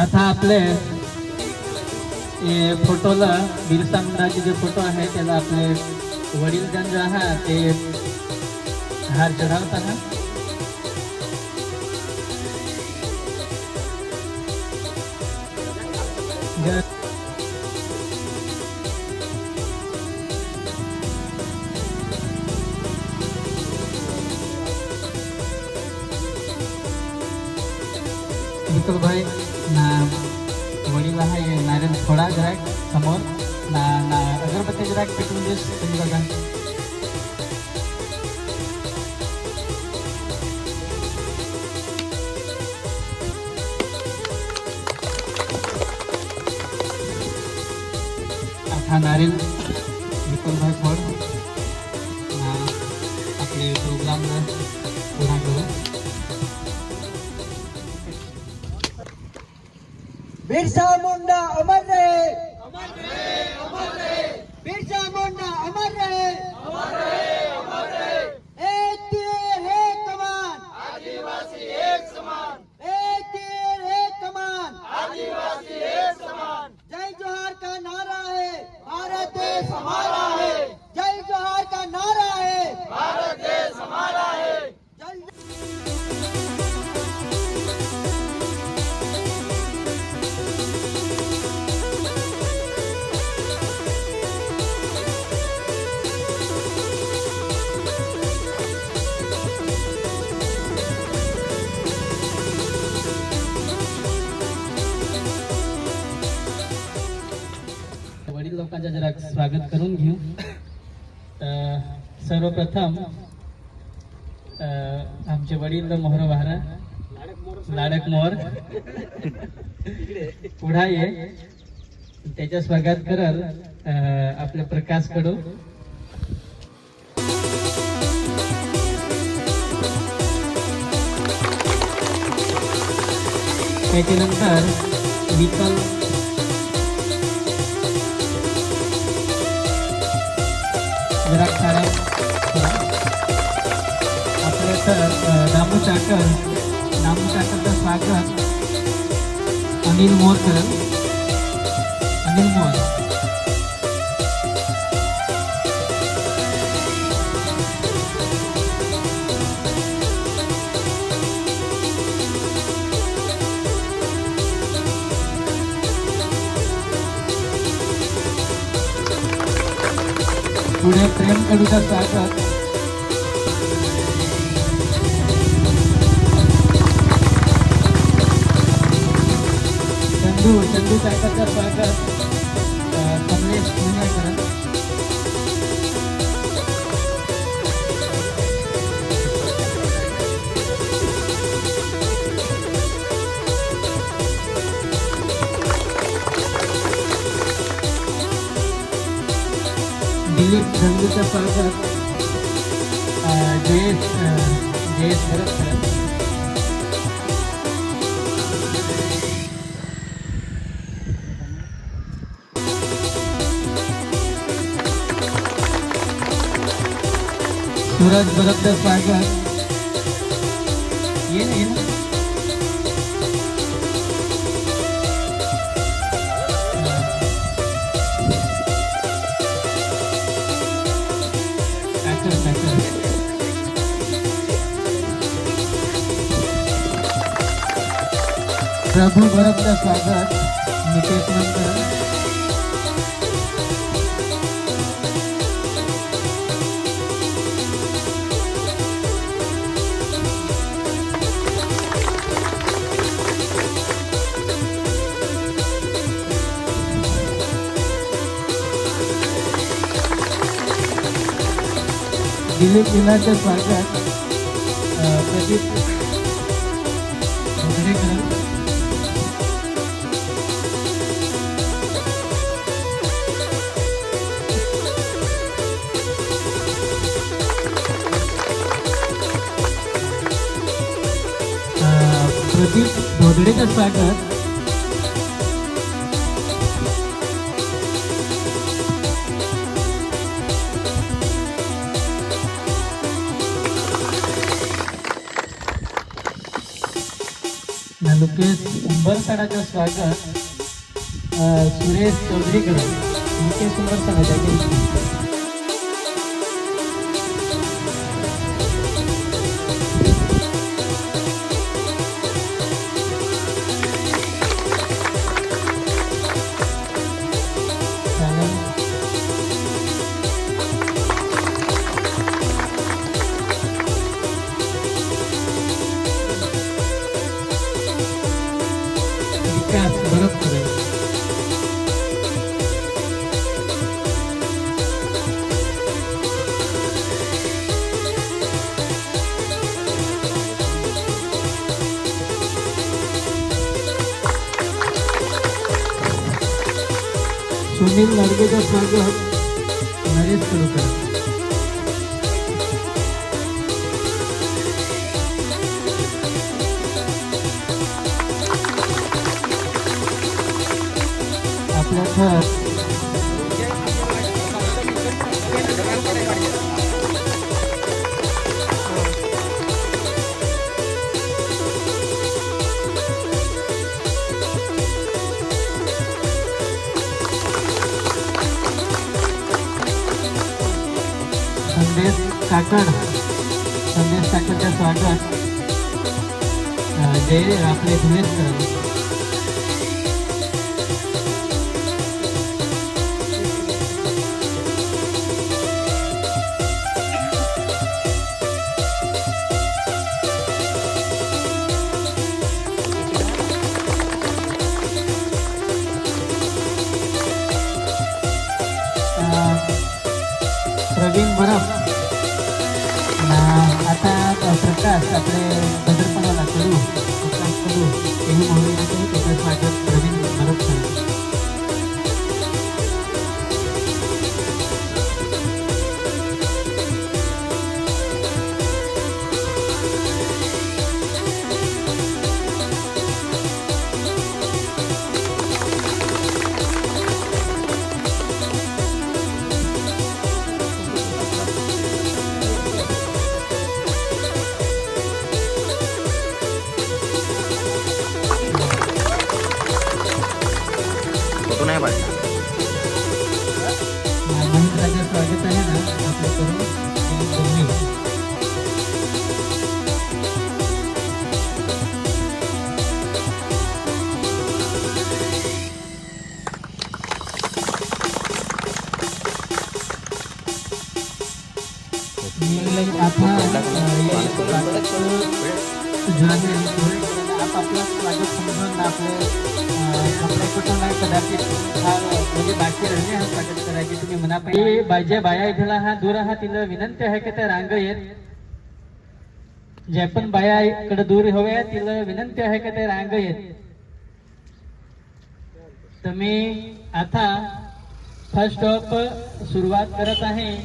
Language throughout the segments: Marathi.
आता आपले फोटोला बिरसा मुंडाचे जे फोटो आहे त्याला आपले वडील जे आहे ते हार चढावताना विठ्ठल भाई ना वडील आहे नारायण थोडा जरा समोर ना ना अगरबत्ती जरा पेटून देस तुम्ही बघा. आता नारायण विठ्ठल भाई थोड आपले प्रोग्राम पूर्ण करू. बिरसा मुंडा अमर रहे, अमर रहे, अमर रहे. बिरसा मुंडा अमर रहे, अमर रहे, अमर रहे. एक तीर एक कमान, आदिवासी एक समान. एक तीर एक कमान, आदिवासी एक समान. जय जोहार का नारा है, भारत देश हमारा है. जय जोहार का नारा है, भारत देश हमारा है. वडील लोकांचं जरा स्वागत करून घेऊ. सर्वप्रथम आमचे वडील मोहर वाहरा लाडक मोर पुढा ये त्याच्या स्वागत करल आपले प्रकाश कडू. त्याच्यानंतर विठ्ठल जरा खाडा आपले तर दामू चाकरचं स्वागत अनिल मोर करल. अनिल मोर पुढे प्रेम कडूचा स्वागत चंदू चाकरचं स्वागत कमलेश पुणेकर. दिलीप झंगूचं स्वागत जयेश भरत करत. सूरज भरतचं स्वागत ये ना प्रभू भरतचं स्वागत निकेश नंतर. दिलीप जिल्ह्याचं स्वागत प्रदीप भोगडेकर. प्रदीप भोगडेचं स्वागत लुकेश उंबरसाडाचं स्वागत सुरेश चौधरीकडे. लुकेश उंबरसाडा जागे सुनील लडगेचं स्वागत नरेश कडूकर. आपल्या थर संदेश काकडचं स्वागत जय आपले धुळेकर. प्रवीण बरफ. आता प्रकाश आपले बदरपणाला करू तेही म्हणून त्याचं स्वागत प्रवीण बरफ करू. महिंद्राचं स्वागत आहे ना आपलं करून आपलं स्वागत समजून आपले कपडे कुठून नाही कदाचित म्हणजे बाकी राहिले हा स्वागत करायची तुम्ही म्हणा पाहिजे. बाजे बाया इथला हा दूर हा तिला विनंती आहे की त्या रांग येत जे पण बाया इकडे दूर हव्या तिला विनंती आहे की ते रांग येत. तर मी आता फर्स्ट स्टॉप सुरुवात करत आहे.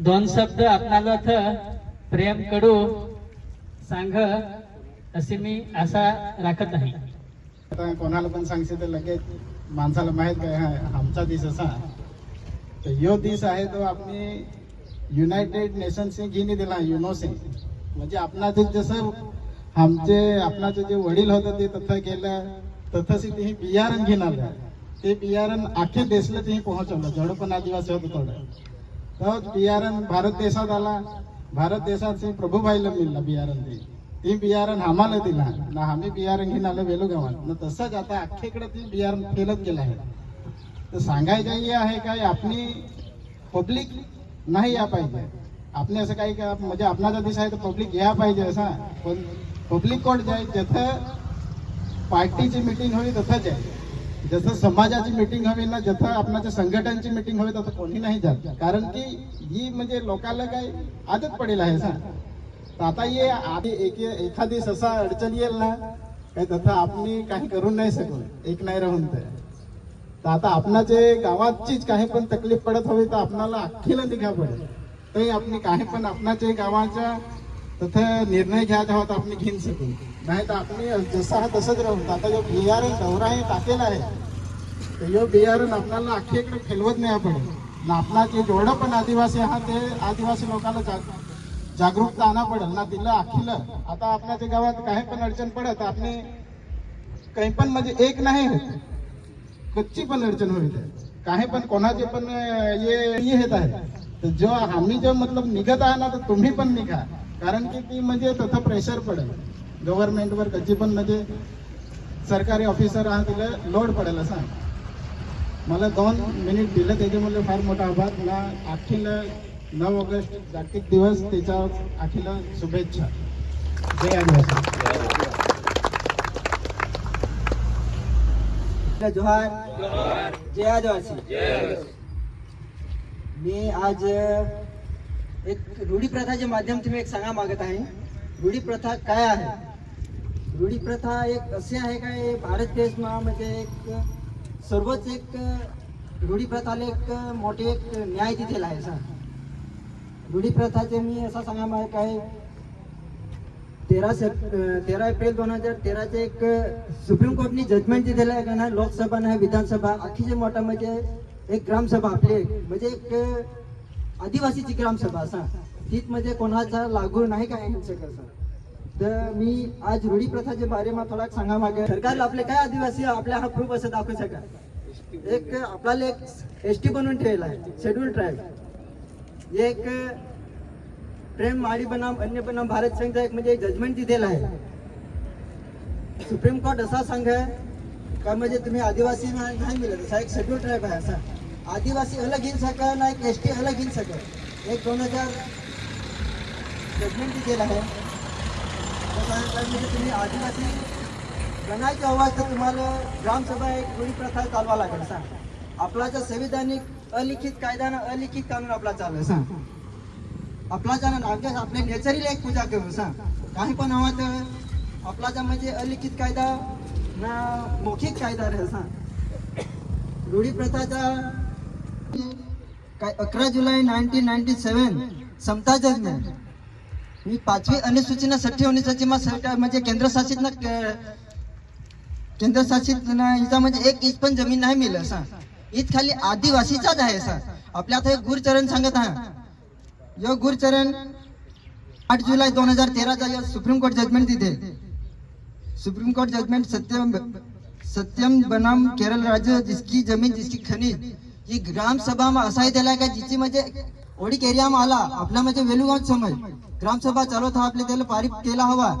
2 शब्द आपणाला प्रेम कडू सांग असे मी आशा राखत आहे. आता कोणाला पण सांगते तर लगेच माणसाला माहित काय आमचा दिस असा. तर यो दिस आहे तो आपली युनायटेड नेशन्सने घेऊन दिला युनो से. म्हणजे आपणाचं जसं आपणाचं जे वडील होतं ते तथं केलं तथंच ते बियारण घेऊन आलं. ते बियारण अख्खे देशला ते पोहोचवलं जेवढं पण आदिवासी होतं तेवढं. तर बियारण भारत देशात आला. भारत देशात प्रभुबाईला मिळला बियारण. ते बियारण आम्हाला दिला ना आम्ही बियारण घेऊन आलो वेलू गावात. तसंच आता अख्खेकडे ते बियारण फेलत गेलं आहे. तर सांगायचं हे आहे काय आपली पब्लिक नाही या पाहिजे. आपले असं काही का म्हणजे आपणाचा दिस आहे तर पब्लिक या पाहिजे असा. पण पब्लिक कोण जाय जिथं पार्टीची मीटिंग हवी तथंच आहे. जसं समाजाची मीटिंग हवी ना जिथं आपणाच्या संघटनाची मीटिंग हवी तसं कोणी नाही जात. कारण की ही म्हणजे लोकांना काही आदत पडेल आहे सा. तर आता ये एखादी असा अडचण येईल ना काही तसं आपण काही करू नाही शकू एक नाही राहून. तर आता आपणाचे गावाचीच काही पण तकलीफ पडत हवी तर आपणाला अख्खीला निघा पडेल. तरी आपण काही पण आपणाचे गावाच्या तथं निर्णय घ्यायचा होता आपण घेऊन शकू. नाही तर आपण जसं हा तसंच राहून. आता जो बियारण दौरा हे टाकेला आहे तर यो बियारण आपल्याला अख्खीकडे फेलवत नाही पडेल ना. आपणाचे जेवढं पण आदिवासी आहात ते आदिवासी लोकांना जागरूकता आणा पडेल ना तिला अखिलं. आता आपल्या गावात काही पण अडचण पडत आपली काही पण म्हणजे एक नाही होत, कच्ची पण अडचण होते, काही पण कोणाचे पण ये येत आहे. तर जो आम्ही जो मतलब निघत आहे ना तर तुम्ही पण निघा, कारण की ती म्हणजे तसं प्रेशर पडेल गव्हर्नमेंटवर, कच्ची पण म्हणजे सरकारी ऑफिसर हा तिला लोड पडेल असं. मला 2 मिनिट दिलं त्याच्यामुळे फार मोठा आभार. मला अखिल 9 ऑगस्ट जागतिक दिवस त्याच्या अखिल शुभेच्छा. जय आदिवासी. जोहार, जय आदिवासी. मी आज एक रूढी प्रथाच्या माध्यमातून एक सांगा मागत आहे. रूढी प्रथा काय आहे? रूढी प्रथा एक असे आहे काय, भारत देशमध्ये एक सर्वच एक रूढी प्रथाला एक मोठे एक न्याय दिलेला आहे. रूढी प्रथाचे मी असा सांगा मागत काय, 13 एप्रिल 2013 चे एक सुप्रीम कोर्टनी जजमेंट दिलेलं आहे का ना, लोकसभा नाही विधानसभा अख्खीचे मोठा म्हणजे एक ग्रामसभा आपली म्हणजे एक आदिवासीची ग्रामसभा असा तीच म्हणजे कोणाचा लागू नाही काय शकत. तर मी आज रूढी प्रथाच्या बारेमा थोडा सांगा मागे. सरकारला आपले काय आदिवासी आपल्या हा प्रूफ असं दाखवू शका. एक आपल्याला एक एसटी बनवून ठेवला आहे, शेड्यूल ट्राईब. एक प्रेम माळी बनाम अन्य बनाम भारत संघचा एक म्हणजे जजमेंट दिलेला आहे. सुप्रीम कोर्ट असा सांग का म्हणजे तुम्ही आदिवासी नाही मिळत, असा एक शेड्यूल ट्राईब आहे. असा आदिवासी अलग घेऊन सका ना एक एसटी अलग घेऊन सका. एक 2000 जजमेंट दिलेला आहे. म्हणजे तुम्ही आदिवासी बनायची आवाज तर तुम्हाला ग्रामसभा एक रूढी प्रथा चालवा लागेल. सांग आपला संविधानिक अलिखित कायदा ना अलिखित कानून आपला चालू सांग आपला आपल्या नेचरीला एक पूजा करू. सांग काही पण हवा तर आपला म्हणजे अलिखित कायदा ना मौखिक कायदा रे. सांग रूढी प्रथाचा काय 11 जुलै 1997 समता जजमेंट मी 5वी अनुसूचीना 19 म्हणजे केंद्रशासित हिचा म्हणजे 1 इंच पण जमीन नाही मिळेल. असा इत खाली आदिवासीचाच आहे. असा आपल्या आता एक गुरचरण सांगत आहे. यो गुरचरण 8 जुलै 2013 सुप्रीम कोर्ट जजमेंट दिले. सुप्रीम कोर्ट जजमेंट सत्यम बनाम केरळ राज्य जिसकी जमीन जिसकी खनिज ही ग्रामसभा असा दिला का जिची म्हणजे ओडिक एरिया आला आपला म्हणजे वेलुगाव समज ग्रामसभा चालवत हा आपले त्याला पारित केला हवा.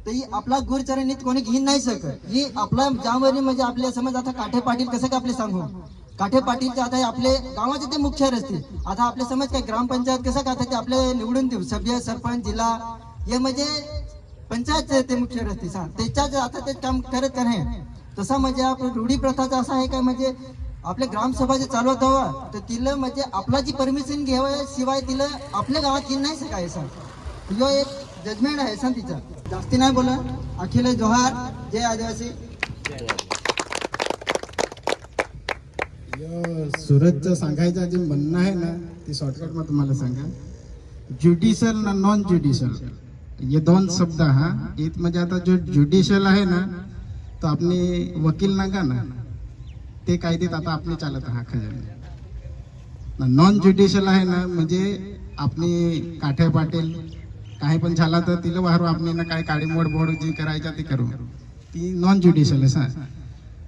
तर ही आपला गुरचरणीत कोणी घेऊन नाही शकत. ही आपला ज्यामध्ये म्हणजे आपले समज आता काठे पाटील कसं का आपले सांगू काठे पाटीलचे आता आपले गावाचे ते मुख्य रस्ते. आता आपले समज काय ग्रामपंचायत कसं का ते आपले निवडून देऊ सभ्य सरपंच जिल्हा हे म्हणजे पंचायत ते मुख्य रस्ते सांग त्याच्याच आता ते काम करत आहे. तसा म्हणजे आपलं रूढी प्रथाचा असा आहे काय म्हणजे आपल्या ग्रामसभा जे चालवत हवा तर तिला म्हणजे आपला जी परमिशन घ्यावं शिवाय तिला आपल्या गावात येऊन नाही सकायचं. जो एक जजमेंट आहे सांग तिचा जास्ती नाही बोला. अखिल जोहार, जय आदिवासी. सुरतचं सांगायचं जे म्हणणं आहे ना ते शॉर्टकट मध्ये तुम्हाला सांगा. ज्युडिशियल ना नॉन ज्युडिशियल हे 2 शब्द हा एक म्हणजे आता जो ज्युडिशियल आहे ना तो आपली वकील नाका ना ते कायदेत आता आपली चालत हा खरं. नॉन ज्युडिशियल आहे ना म्हणजे आपली काठे पाटील काही पण झाला तर तिला वाहरू आपली ना काय काळी मोड बोड जी करायच्या ती करू ती नॉन ज्युडिशियल आहे.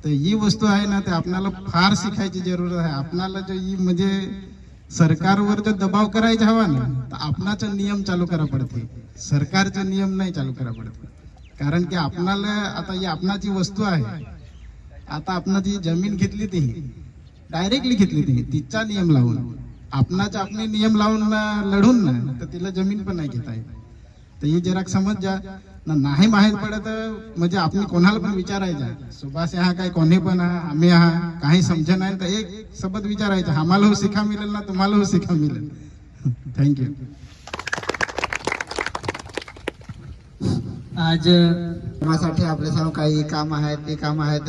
तर ही वस्तू आहे ना ते आपल्याला फार शिकायची जरूरत आहे. आपल्याला जो ही म्हणजे सरकारवर जो दबाव करायचा हवा ना तर आपणाचा नियम चालू करा पडते, सरकारचे नियम नाही चालू करा पडते. कारण की आपणाला आता ही आपणाची वस्तू आहे. आता आपण जी जमीन घेतली ती डायरेक्टली घेतली ती तिचा नियम लावून आपणाचा आपले नियम लावून लढून ना तर तिला जमीन पण नाही घेता येत. तर हे जरा समज जा ना नाही माहीत पडत म्हणजे आपण कोणाला पण विचारायचा सुभाष हा काय कोणी पण आम्ही हा काही समज नाही तर एक शब्द विचारायचा आम्हाला हो शिका मिळेल ना तुम्हाला हो शिका मिळेल. थँक्यू. आज माझ्यासाठी आपल्या सर्व काही काम आहेत ते काम आहेत.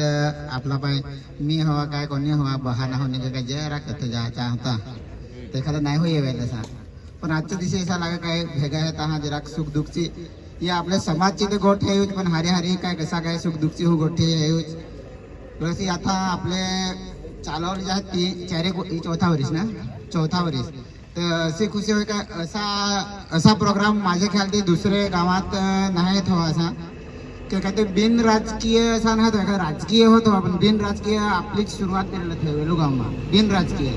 आपला पाय मी हवा काय कोणी हवा बहाना होणे का काय जय राखत जायचा होता ते एखादं नाही होई वेळ तसा. पण आजच्या दिवशी असा लागा काय भेगा आहेत हा जरा सुख दुःखची ही आपल्या समाजची ते गोष्ट आहे पण हारी हारी काय कसा काय सुख दुःखची हो गोष्टी आहे. आता आपले चालवले जे आहेत ती 4 चौथा वरीस ना चौथा वरीस तर अशी खुशी होय का असा प्रोग्राम माझ्या ख्याल ते दुसरे गावात नाही हवा असा की काय ते बिन राजकीय असा नाही का राजकीय होतो आपण बिन राजकीय आपलीच सुरुवात केलेलं आहे वेलू गावमा बिन राजकीय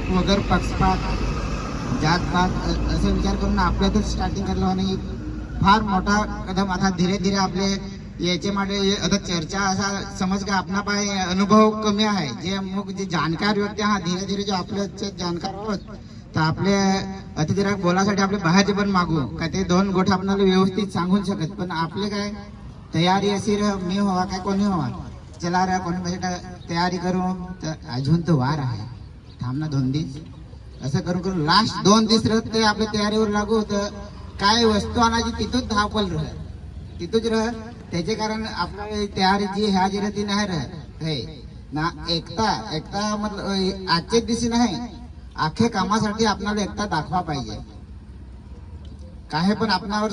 वगैरे पक्षपात जातपात असं विचार करून आपल्यातच स्टार्टिंग केलं आणि फार मोठा कदम आता धीरे धीरे आपले याचे माटे आता चर्चा असा समज का आपला पाय अनुभव कमी आहे जे मग जे जाणकार व्यक्ती हा धीरे धीरे जो आपले जाणकार आहोत तर आपले आता जरा बोलासाठी आपले बाहेरचे पण मागू काय ते दोन गोष्ट आपल्याला व्यवस्थित सांगून शकत पण आपले काय तयारी अशी मी हवा काय कोणी हवा चला रे कोणी म्हणजे तयारी करू तर अजून तर वार आहे थांबना 2 दिवस असं करून करून लास्ट 2 दिवस ते आपल्या तयारीवर लागू होतं काय वस्तू आणायची तिथूच धावपल तिथूच त्याचे कारण आपल्या तयारी जी ह्या जी ती नाही हे ना एकता मतलब आजच्याच दिवशी नाही अख्खे कामासाठी आपल्याला एकता दाखवा पाहिजे काय पण आपणावर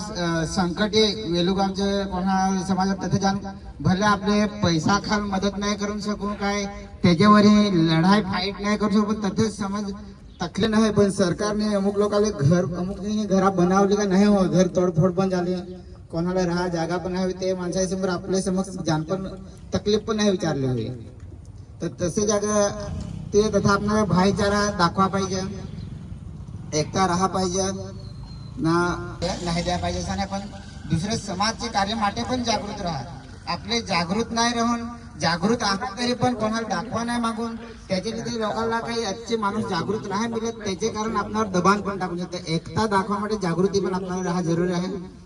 संकट वेलुगावचे कोणा समाजात तथे जाण भले आपले पैसा खाल मदत नाही करू शकू काय त्याच्यावर लढाई फाईट नाही करू शकू तथे समज तकले नाही पण सरकारने अमुक लोकांना घर अमुक घरा बनवली का नाही हो घर तोडफोड पण झाली कोणाला राहा जागा पण नाही ते माणसा समोर आपल्या समक्ष जाण पण तकलीफ पण नाही विचारली होई तर तसे जागा ते तथा आपल्याला भाईचारा दाखवा पाहिजे एकता राहा पाहिजे ना नाही द्या पाहिजे असं नाही पण दुसरे समाजचे कार्य माटे पण जागृत राहा आपले जागृत नाही राहून जागृत आहात तरी पण कोणाला दाखवा नाही मागून त्याच्या लिथे लोकांना काही आजचे माणूस जागृत नाही मिळत त्याचे कारण आपल्यावर दबाण पण टाकून शकते एकता दाखवामध्ये जागृती पण आपल्याला राहा जरुरी आहे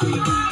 Thank you.